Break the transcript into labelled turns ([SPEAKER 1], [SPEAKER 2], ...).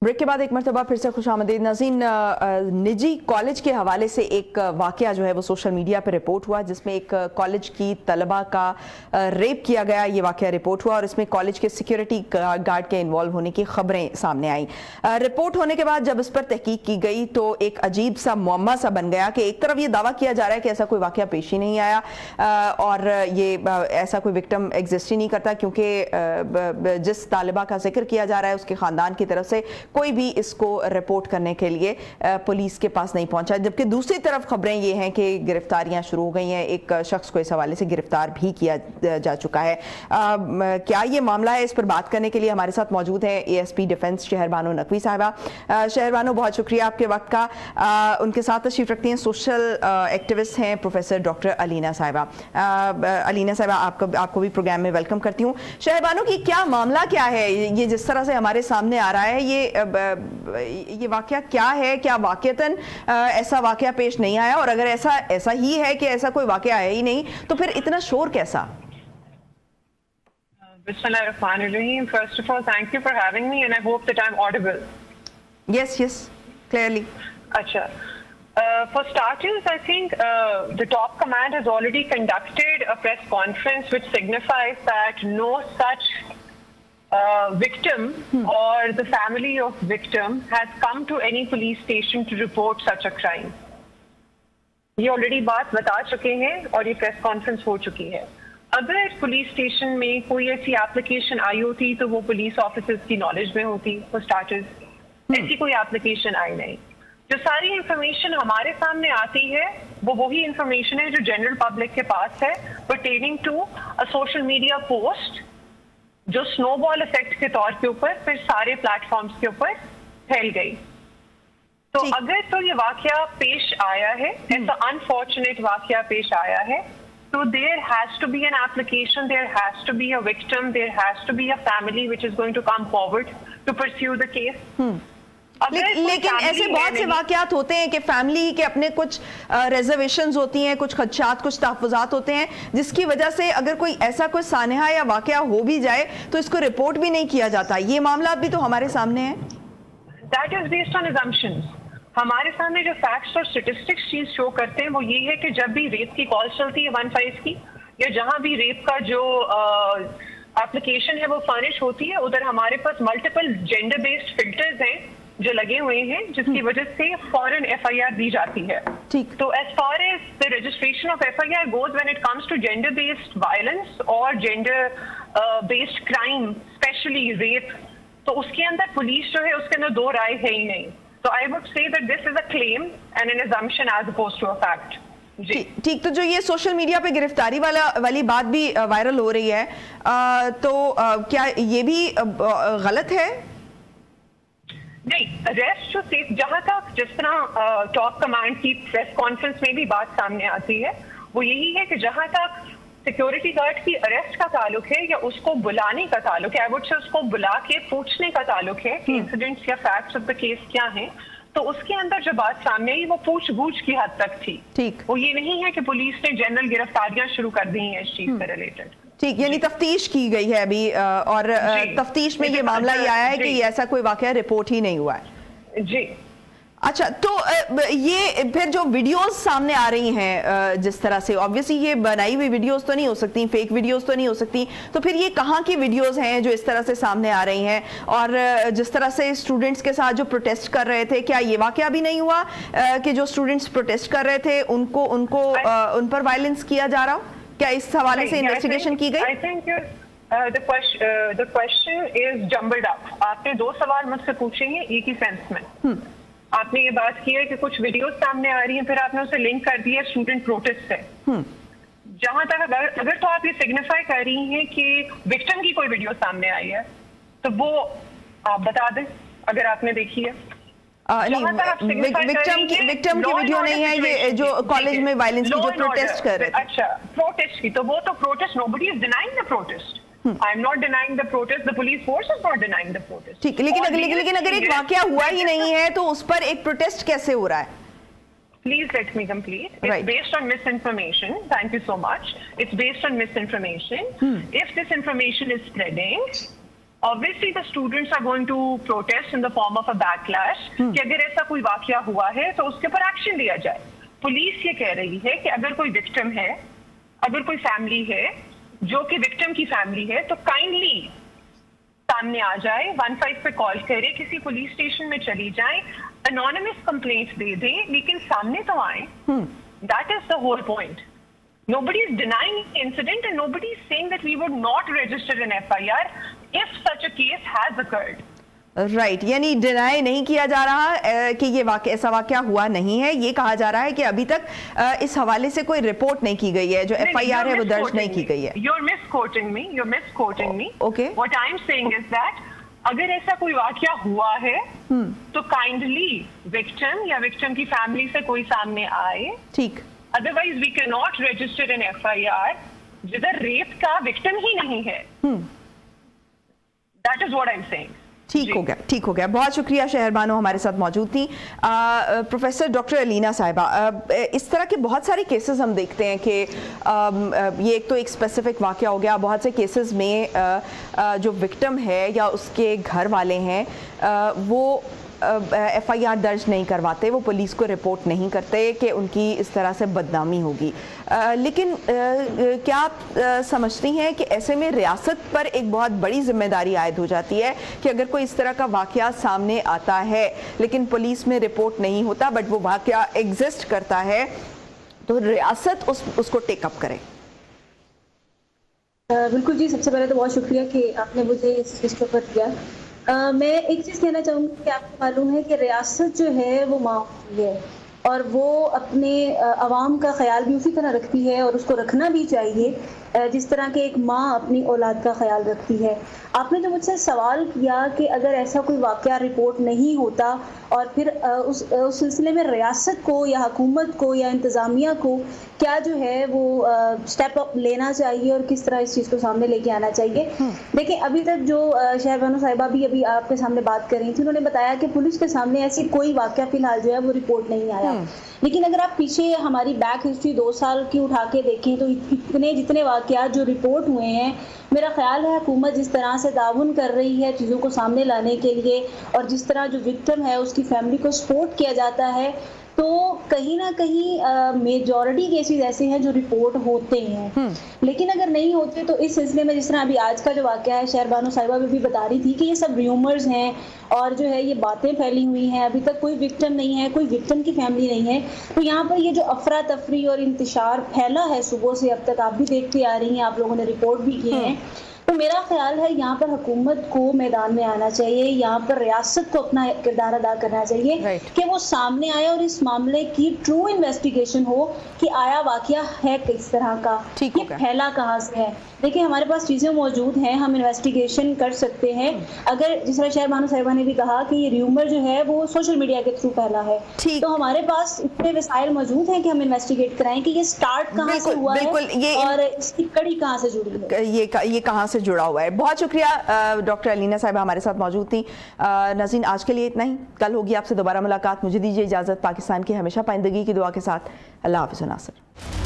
[SPEAKER 1] Break के बाद एक मरतबा फिर से खुशामदीद नाज़रीन। निजी कॉलेज के हवाले से एक वाक़या जो है वो सोशल मीडिया पर रिपोर्ट हुआ, जिसमें एक कॉलेज की तलबा का रेप किया गया। ये वाक़या रिपोर्ट हुआ और इसमें कॉलेज के सिक्योरिटी गार्ड के इन्वॉल्व होने की खबरें सामने आई। रिपोर्ट होने के बाद जब इस पर तहकीक की गई तो एक अजीब सा मुअम्मा सा बन गया कि एक तरफ ये दावा किया जा रहा है कि ऐसा कोई वाक़या पेश ही नहीं आया और ये ऐसा कोई विक्टिम एग्जिस्ट ही नहीं करता, क्योंकि जिस तालिबा का जिक्र किया जा रहा है उसके ख़ानदान की तरफ से कोई भी इसको रिपोर्ट करने के लिए पुलिस के पास नहीं पहुंचा। जबकि दूसरी तरफ खबरें ये हैं कि गिरफ्तारियां शुरू हो गई हैं, एक शख्स को इस हवाले से गिरफ्तार भी किया जा चुका है। क्या ये मामला है, इस पर बात करने के लिए हमारे साथ मौजूद है एएसपी डिफेंस शहरबानो नकवी साहिबा। शहरबानो, बहुत शुक्रिया आपके वक्त का। उनके साथ तशरीफ रखती हैं सोशल एक्टिविस्ट हैं प्रोफेसर डॉक्टर अलीना साहिबा। अलीना साहिबा, आपको भी प्रोग्राम में वेलकम करती हूँ। शहरबानो की क्या मामला क्या है, ये जिस तरह से हमारे सामने आ रहा है, ये वाकया क्या है? क्या वाकयतन ऐसा वाकया पेश नहीं आया, और अगर ऐसा ही है कि ऐसा कोई वाकया है ही नहीं तो फिर इतना शोर कैसा?
[SPEAKER 2] Bismillahirrahmanirrahim. First of all, thank you for having me and I hope that I'm audible.
[SPEAKER 1] Yes, clearly.
[SPEAKER 2] Acha. For starters, I think the top command has already conducted a press conference which signifies that no such victim or the family of victim has come to any police station to report such a crime. ये already बात बता चुके हैं और ये press conference हो चुकी है। अगर पुलिस स्टेशन में कोई ऐसी एप्लीकेशन आई होती तो वो पुलिस ऑफिसर्स की नॉलेज में होती। फॉर स्टार्टर्स, ऐसी कोई एप्लीकेशन आई नहीं। जो सारी इंफॉर्मेशन हमारे सामने आती है वो वही इंफॉर्मेशन है जो जनरल पब्लिक के पास है, pertaining to a social media post जो स्नोबॉल इफेक्ट के तौर के ऊपर फिर सारे प्लेटफॉर्म्स के ऊपर फैल गई। तो अगर तो ये वाकया पेश आया है, ऐसा अनफॉर्चुनेट वाकया पेश आया है, तो there has to be an application, there has to be a victim, there has to be a family which is going to come forward to pursue the case.
[SPEAKER 1] लेकिन ऐसे बहुत से वाकयात होते हैं कि फैमिली के अपने कुछ रिजर्वेशंस होती हैं, कुछ खदशात, कुछ तहफ़्फ़ुज़ात होते हैं, जिसकी वजह से अगर कोई ऐसा कोई सानहा या वाकया हो भी जाए तो इसको रिपोर्ट भी नहीं किया जाता। ये मामला भी तो हमारे सामने है।
[SPEAKER 2] That is based on assumptions. हमारे सामने जो फैक्ट्स और स्टेटिस्टिक्स चीज शो करते हैं वो ये है कि जब भी रेप की कॉल चलती है 15 की, या जहां भी रेप का जो एप्लीकेशन है वो फर्निश होती है, उधर हमारे पास मल्टीपल जेंडर बेस्ड फिल्टर्स हैं जो लगे हुए हैं, जिसकी वजह से फॉरन एफआईआर दी जाती है।
[SPEAKER 1] ठीक।
[SPEAKER 2] तो as far as the registration of FIR goes when it comes to gender based violence और gender based crime, especially rape, तो उसके अंदर पुलिस जो है उसके अंदर दो राय है ही नहीं। तो I would say that this is a claim and an assumption as opposed to a fact.
[SPEAKER 1] ठीक। तो जो ये सोशल मीडिया पे गिरफ्तारी वाली बात भी वायरल हो रही है, तो क्या ये भी गलत है?
[SPEAKER 2] नहीं, अरेस्ट जो जहां तक जिस तरह टॉप कमांड की प्रेस कॉन्फ्रेंस में भी बात सामने आती है वो यही है कि जहां तक सिक्योरिटी गार्ड की अरेस्ट का ताल्लुक है या उसको बुलाने का ताल्लुक है, आई वुड से उसको बुला के पूछने का ताल्लुक है कि इंसिडेंट्स या फैक्ट्स ऑफ द केस क्या हैं, तो उसके अंदर जो बात सामने आई वो पूछ-गूछ की हद तक थी।
[SPEAKER 1] ठीक।
[SPEAKER 2] वो ये नहीं है कि पुलिस ने जनरल गिरफ्तारियां शुरू कर दी हैं इस चीज से रिलेटेड।
[SPEAKER 1] ठीक, यानी तफ्तीश की गई है अभी, और तफ्तीश में ये मामला ये आया है कि ऐसा कोई वाकया रिपोर्ट ही नहीं हुआ है।
[SPEAKER 2] जी।
[SPEAKER 1] अच्छा, तो ये फिर जो वीडियोस सामने आ रही हैं जिस तरह से, ऑब्वियसली ये बनाई हुई वीडियोस तो नहीं हो सकती, फेक वीडियोस तो नहीं हो सकती, तो फिर ये कहाँ की वीडियोस हैं जो इस तरह से सामने आ रही हैं? और जिस तरह से स्टूडेंट्स के साथ जो प्रोटेस्ट कर रहे थे, क्या ये वाकया भी नहीं हुआ कि जो स्टूडेंट्स प्रोटेस्ट कर रहे थे उन पर वायलेंस किया जा रहा? क्या इस हवाले से इन्वेस्टिगेशन की गई?
[SPEAKER 2] I think the question is jumbled up. आपने दो सवाल मुझसे पूछे हैं एक ही सेंस में। आपने ये बात की है कि कुछ वीडियोस सामने आ रही हैं, फिर आपने उसे लिंक कर दिया स्टूडेंट प्रोटेस्ट से। जहां तक अगर तो आप ये सिग्निफाई कर रही हैं कि विक्टिम की कोई वीडियो सामने आई है तो वो आप बता दें अगर आपने देखी है।
[SPEAKER 1] विक्टिम की वीडियो नहीं है, ये जो कॉलेज में वायलेंस की जो प्रोटेस्ट कर रहे थे।
[SPEAKER 2] अच्छा, प्रोटेस्ट की, तो वो तो protest, nobody is denying the protest. I am not denying the protest. The police force is not denying the protest.
[SPEAKER 1] ठीक, लेकिन अगर एक वाकया हुआ ही नहीं है तो उस पर एक प्रोटेस्ट कैसे हो रहा है?
[SPEAKER 2] Please let me complete. It's based on misinformation. Thank you so much. It's based on misinformation. If this information is spreading, Obviously, the students are going to protest in the form of a backlash कि अगर ऐसा कोई वाकया हुआ है तो उसके ऊपर एक्शन लिया जाए। पुलिस ये कह रही है कि अगर कोई विक्टिम है, अगर कोई फैमिली है जो कि विक्टिम की फैमिली है, तो काइंडली सामने आ जाए, 15 पे कॉल करे, किसी पुलिस स्टेशन में चली जाए, एनोनिमस कंप्लेंट दे दें, लेकिन सामने तो आए। That is the whole point. Nobody is denying the incident and nobody is saying that we would not register an FIR if such a case has occurred.
[SPEAKER 1] Right, यानी deny नहीं किया जा रहा कि ये ऐसा वाकया हुआ नहीं है। ये कहा जा रहा है कि अभी तक इस हवाले से कोई रिपोर्ट नहीं की गई है, जो FIR है वो दर्ज नहीं की गई है।
[SPEAKER 2] You're misquoting me. You're misquoting me.
[SPEAKER 1] Okay.
[SPEAKER 2] What I'm saying is that अगर ऐसा कोई वाकया हुआ है तो काइंडली विक्टिम या विक्टिम की फैमिली से कोई सामने आए।
[SPEAKER 1] ठीक।
[SPEAKER 2] Otherwise, we cannot register an FIR जिधर रेप का विक्टिम ही नहीं है। That is what I'm saying.
[SPEAKER 1] ठीक हो गया, ठीक हो गया। बहुत शुक्रिया शहर बानो हमारे साथ मौजूद थी। प्रोफेसर डॉक्टर अलीना साहिबा, इस तरह के बहुत सारे केसेस हम देखते हैं कि ये एक तो एक स्पेसिफिक वाकया हो गया, बहुत से केसेस में जो विक्टिम है या उसके घर वाले हैं वो FIR दर्ज नहीं करवाते, वो पुलिस को रिपोर्ट नहीं करते कि उनकी इस तरह से बदनामी होगी। लेकिन क्या आप समझती हैं कि ऐसे में रियासत पर एक बहुत बड़ी जिम्मेदारी आयद हो जाती है कि अगर कोई इस तरह का वाकया सामने आता है लेकिन पुलिस में रिपोर्ट नहीं होता, बट वो वाकया एग्जिस्ट करता है, तो रियासत उसको टेकअप करे?
[SPEAKER 3] बिल्कुल जी, सबसे पहले तो बहुत शुक्रिया कि आपने मुझे इस चीज़ के ऊपर दिया। मैं एक चीज़ कहना चाहूँगी कि आपको मालूम है कि रियासत जो है वो माँ होती है और वो अपने अवाम का ख्याल भी उसी तरह रखती है और उसको रखना भी चाहिए जिस तरह के एक माँ अपनी औलाद का ख्याल रखती है। आपने जो मुझसे सवाल किया कि अगर ऐसा कोई वाकया रिपोर्ट नहीं होता और फिर उस सिलसिले में रियासत को या हुकूमत को या इंतज़ामिया को क्या जो है वो स्टेप अप लेना चाहिए और किस तरह इस चीज़ को सामने लेके आना चाहिए। देखिए, अभी तक जो शहर बानो साहिबा भी अभी आपके सामने बात कर रही थी, उन्होंने बताया कि पुलिस के सामने ऐसी कोई वाकया फिलहाल जो है वो रिपोर्ट नहीं आया। लेकिन अगर आप पीछे हमारी बैक हिस्ट्री 2 साल की उठा के देखें तो इतने जितने वाकयात जो रिपोर्ट हुए हैं, मेरा ख्याल है हुकूमत जिस तरह से ताउन कर रही है चीज़ों को सामने लाने के लिए और जिस तरह जो विक्टिम है उसकी फैमिली को सपोर्ट किया जाता है, तो कहीं ना कहीं मेजॉरिटी केसेस ऐसे हैं जो रिपोर्ट होते हैं। लेकिन अगर नहीं होते तो इस सिलसिले में जिस तरह अभी आज का जो वाकया है, शहर बानो साहिबा भी बता रही थी कि ये सब र्यूमर्स हैं और जो है ये बातें फैली हुई हैं, अभी तक कोई विक्टिम नहीं है, कोई विक्टिम की फैमिली नहीं है। तो यहाँ पर ये जो अफरा तफरी और इंतशार फैला है सुबह से अब तक, आप भी देखते आ रही हैं, आप लोगों ने रिपोर्ट भी किए हैं, तो मेरा ख्याल है यहाँ पर हुकूमत को मैदान में आना चाहिए, यहाँ पर रियासत को अपना किरदार अदा करना चाहिए कि वो सामने आए और इस मामले की ट्रू इन्वेस्टिगेशन हो कि आया वाकया है किस तरह का, ये फैला कहाँ से है। देखिए, हमारे पास चीज़ें मौजूद हैं, हम इन्वेस्टिगेशन कर सकते हैं। अगर जिस तरह शहर बानो साहिबा ने भी कहा कि ये र्यूमर जो है वो सोशल मीडिया के थ्रू फैला है, तो हमारे पास इतने वसाइल मौजूद हैं कि हम इन्वेस्टिगेट कराएं कि ये स्टार्ट कहाँ से हुआ है और इसकी कड़ी कहाँ से जुड़ी है,
[SPEAKER 1] ये कहाँ से जुड़ा हुआ है। बहुत शुक्रिया डॉक्टर अलीना साहिबा हमारे साथ मौजूद थी। नाज़रीन, आज के लिए इतना ही, कल होगी आपसे दोबारा मुलाकात। मुझे दीजिए इजाज़त, पाकिस्तान की हमेशा पाइंदगी की दुआ के साथ। अल्लाह हाफ़िज़ नासिर।